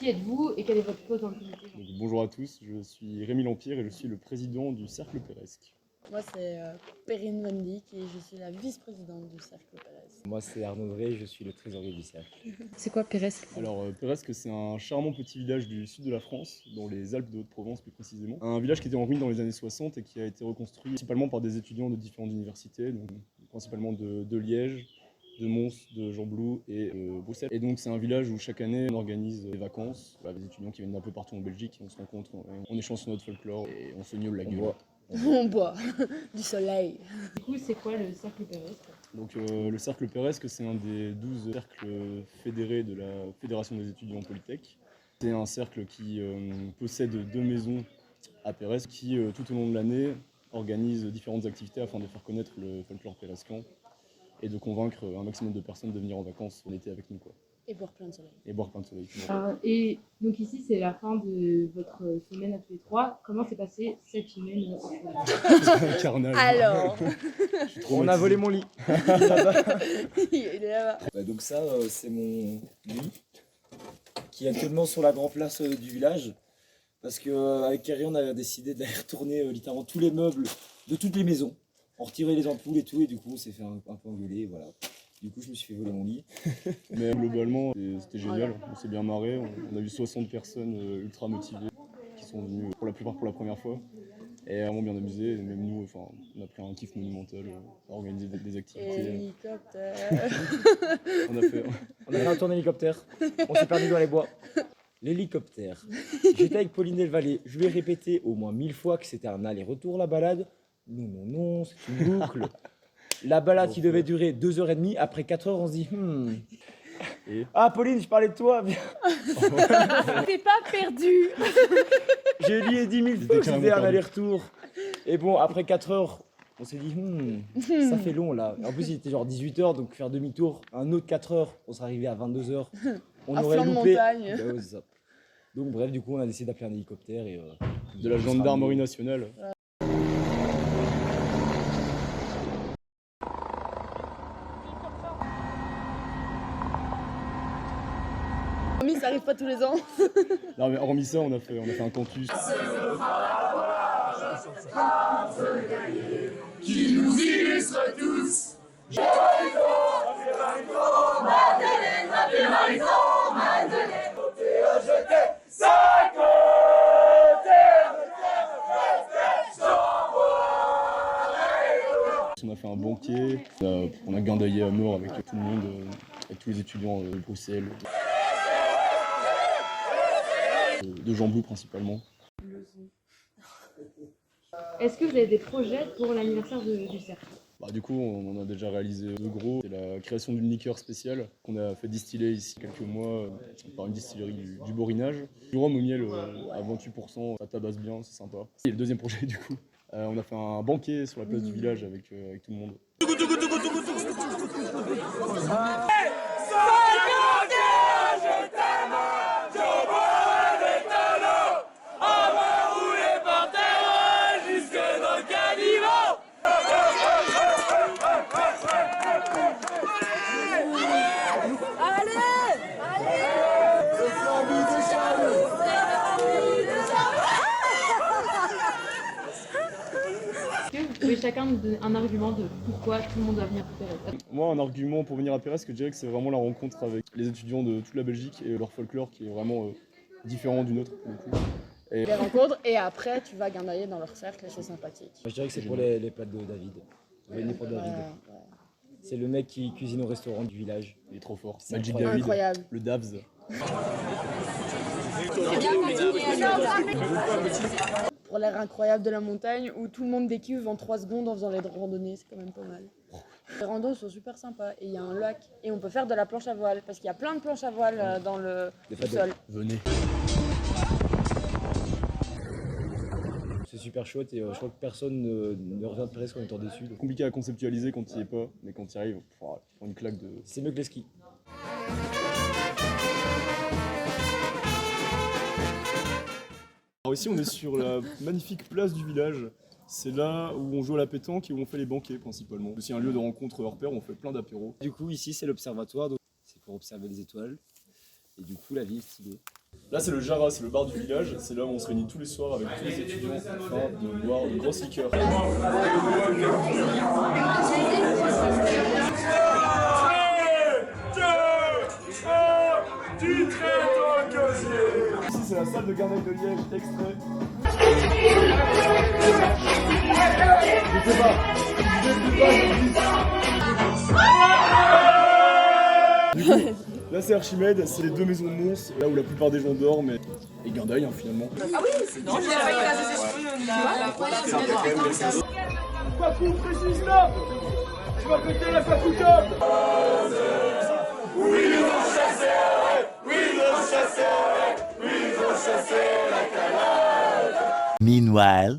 Qui êtes-vous et quel est votre poste dans le comité? Donc, bonjour à tous, je suis Rémi Lampire et je suis le président du Cercle Péresque. Moi, c'est Perrine Van Dijk et je suis la vice-présidente du Cercle Péresque. Moi, c'est Arnaud Drey, je suis le trésorier du cercle. C'est quoi Péresque? Alors, Péresque, c'est un charmant petit village du sud de la France, dans les Alpes de Haute-Provence plus précisément. Un village qui était en ruine dans les années 60 et qui a été reconstruit principalement par des étudiants de différentes universités, donc principalement de Liège, de Mons, de Gembloux et Bruxelles. Et donc c'est un village où chaque année on organise des vacances, des étudiants qui viennent d'un peu partout en Belgique, on se rencontre, on échange sur notre folklore et on se gnole la gueule. On boit du soleil. Du coup, c'est quoi le Cercle Péresque? Donc le Cercle Péresque, c'est un des 12 cercles fédérés de la Fédération des étudiants en Polytech. C'est un cercle qui possède 2 maisons à Péresque qui, tout au long de l'année, organise différentes activités afin de faire connaître le folklore péresquan et de convaincre un maximum de personnes de venir en vacances en été avec nous, quoi. Et boire plein de soleil. Et boire plein de soleil. Et donc ici, c'est la fin de votre semaine à tous les trois. Comment s'est passée cette semaine? Carnage. Alors, On a volé mon lit. il est là-bas. Donc ça, c'est mon lit, qui est actuellement sur la grande place du village. Parce qu'avec Kerry, on a décidé d'aller retourner littéralement tous les meubles de toutes les maisons. On retirait les ampoules et tout, et du coup, on s'est fait un peu engueuler, voilà. Du coup, je me suis fait voler mon lit. Mais globalement, c'était génial, on s'est bien marré. On a vu 60 personnes ultra motivées qui sont venues pour la plupart pour la première fois. Et vraiment bien amusé, et même nous, on a pris un kiff monumental à organiser des activités. Hélicoptère. On a fait Un tour d'hélicoptère, on s'est perdu dans les bois. L'hélicoptère. J'étais avec Pauline Delvalle, je lui ai répété au moins 1000 fois que c'était un aller-retour la balade. Non, c'est une boucle. La balade qui devait durer 2h30, après 4 heures, on se dit Et Ah, Pauline, je parlais de toi. T'es pas perdu. J'ai lié 10 000 fois que c'était un aller-retour. Et bon, après 4 heures, on s'est dit ça fait long là. En plus, il était genre 18h, donc faire demi-tour, un autre 4 heures, on serait arrivé à 22h. On À aurait flanc de loupé. montagne. Ouais, c'est ça. Donc, bref, du coup, on a décidé d'appeler un hélicoptère et. de la gendarmerie nationale. Mais ça arrive pas tous les ans. Non mais hormis ça, on a fait un campus. Qui nous illustre tous. On a fait un banquet, on a guindaillé à mort avec tout le monde, avec tous les étudiants de Bruxelles, de Gembloux principalement. Est-ce que vous avez des projets pour l'anniversaire du cercle? Du coup, on en a déjà réalisé 2 gros. C'est la création d'une liqueur spéciale qu'on a fait distiller ici quelques mois par une distillerie du Borinage. Du rhum au miel à 28%, ça tabasse bien, c'est sympa. Et le deuxième projet du coup, on a fait un banquet sur la place du village avec tout le monde. Est-ce que vous pouvez chacun nous donner un argument de pourquoi tout le monde doit venir à Péresque? Moi, un argument pour venir à Péresque, je dirais que c'est vraiment la rencontre avec les étudiants de toute la Belgique et leur folklore qui est vraiment différent du nôtre pour le coup. Les rencontres et après tu vas guindailler dans leur cercle et c'est sympathique. Je dirais que c'est pour les plats de David. Venez pour David. Ouais. C'est le mec qui cuisine au restaurant du village. Il est trop fort. C'est Magic incroyable. David, le Davs. Pour l'air incroyable de la montagne où tout le monde décuve en 3 secondes en faisant les randonnées, c'est quand même pas mal. Les randos sont super sympas et il y a un lac et on peut faire de la planche à voile parce qu'il y a plein de planches à voile dans le sol. Venez. C'est super chouette et je crois que personne ne revient de Péresque en étant déçu. Donc. Compliqué à conceptualiser quand il n'y est pas, mais quand il arrive, tu prends une claque de... C'est mieux que les skis. Alors ici, on est sur la magnifique place du village. C'est là où on joue à la pétanque et où on fait les banquets principalement. C'est aussi un lieu de rencontre hors pair où on fait plein d'apéros. Du coup, ici, c'est l'observatoire. Donc c'est pour observer les étoiles. Et du coup, la ville est stylée. Là, c'est le Jara, c'est le bar du village. C'est là où on se réunit tous les soirs avec tous les étudiants afin de boire de grosses liqueurs. Ici, c'est la salle de Garnec de Liège, extrait. Je sais pas. Du coup, là c'est Archimède, c'est les deux maisons de Mons, là où la plupart des gens dorment et Guindaille finalement. Ah oui, non, j'ai failli la Papou, précise là. Tu vas péter la papouka. Oui, ils ont chassé, oui, ils ont chassé, oui, ils ont chassé la calade. Meanwhile.